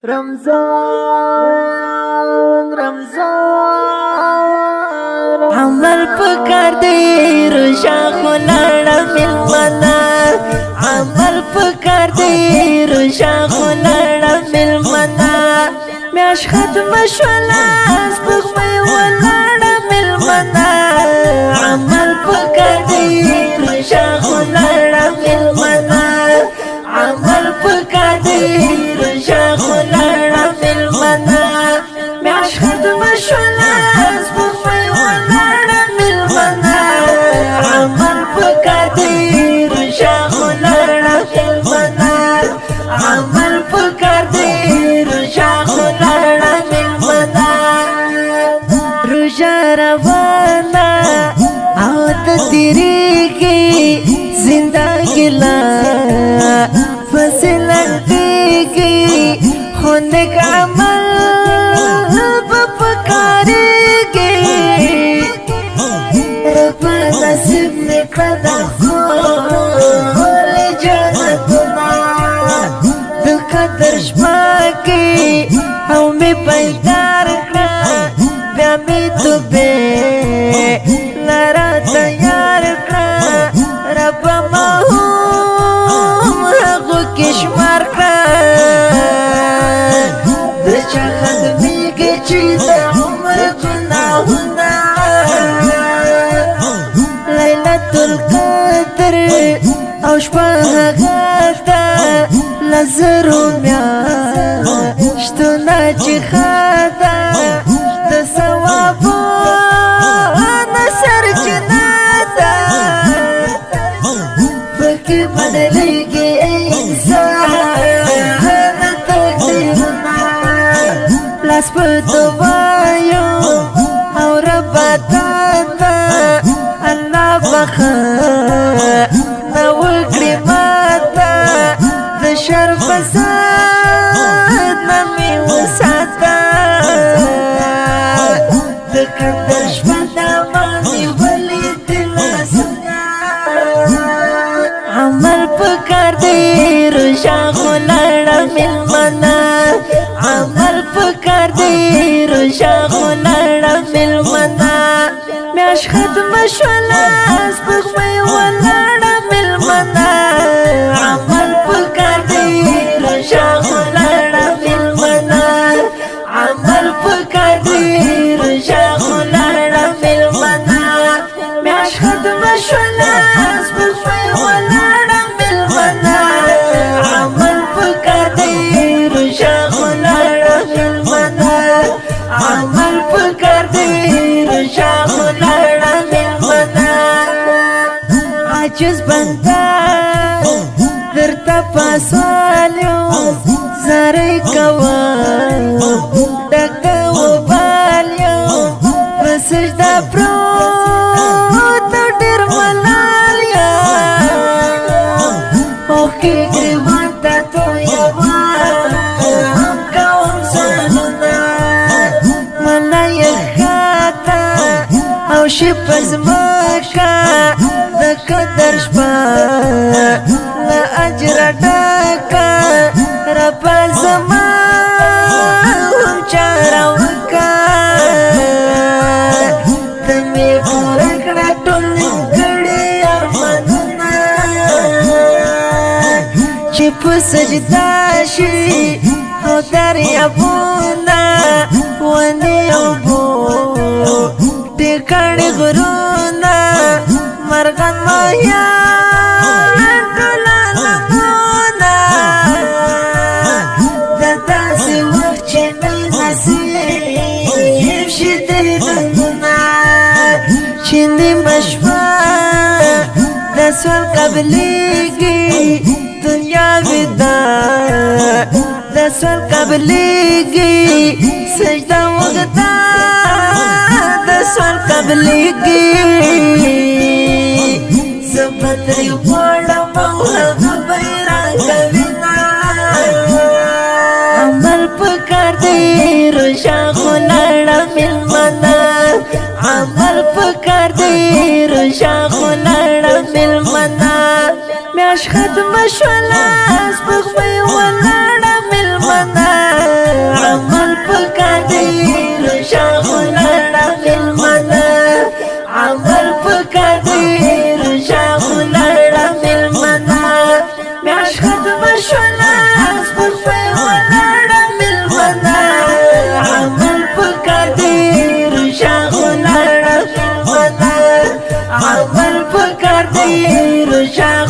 رمضان عمل پکار دی رشا خلاړه ملمنا عمل پکار دی رشا خلاړه ملمنا میاش ختم شولا سپغمې ولاړه ملمنا عمل پکار دی رشا خلاړه ملمنا عمل پکار دی رشا خلاړه ملمنا میاش ختم شولا سپغمې ولاړه ملمنا عمل پکار دی رشا خلاړه ملمنا عمل پکار دی رشا خلاړه ملمنا رشا روانه او تیریږي زندگی لا فصلندگی خونک عمل بپکارگی رب نصیب نکړه خور جنتنا د قدر شپه کې او می پیدار کړه بیا می توبه لرا تیار کړه رب مهم هغو کې شمار کړه د چا خدمېږي چې د عمر ګناهونه لیلة القدر او شپه هغه ده لزرو میاشتونه چې ښه ده د ثوابونو سرچینه ده پکې بدلېږي انسان تقدیرونه لاس په دعایو او ربه تا ته الله بخښنه وکړي ماته د شر فساد نه مې وساته د قدر شپه نامه مې ولیدله عمل پکار دی رشا خلاړه ملمنا عمل پکار دی رشا خلاړه ملمنا میاش ختم شولا سپغمې ولاړه ملمنا عمل پکار دی رشا خلاړه ملمنا عمل پکار دی رشا خلاړه ملمنا میاش ختم شولا سپغمې ولاړه ملمنا عمل پکار دی رشا خلاړه ملمنا عمل پکار دی رشا خلاړه ملمنا عاجز بنده درته پاسوالیو زارۍ کوه ډکه وبالیو په سجده پروت ډېر ملال یم اوښکې ګریوان ته تویوم کوم ځانونه ملا یې ښاته او شي په ځمکه د قدر شپه له اجره ډکه ربه زما هم چاره وکړه ته مې پوره کړه ټول نیمګړي ارمانونه چې په سجده شي او دریابونه ونې اوبو ډېر کړي غرونه مرغان ماهیان ټوله نمونه د داسې وخت چې مې نصیب شي دیدنونه چې نیمه شپه د سوال قبلېږي دنیا ودا د سوال قبلېږي سجده وغدا د سوال قبلېږي زبدري غواړم او هغه به یې راکوینه عمل پکار دی رشا خلاړه ملمنا عمل پکار دی رشا خلاړه ملمنا میاش ختم شولا سپغمې ولاړه ملمنا عمل پکادیر شاغلنا ملمنا عمل پکادیر شاغلنا ملمنا میاش ختم شولا سپوږمۍ ولاړه ملمنا عمل پکادیر شاغلنا ملمنا عمل پکادیر شاغلنا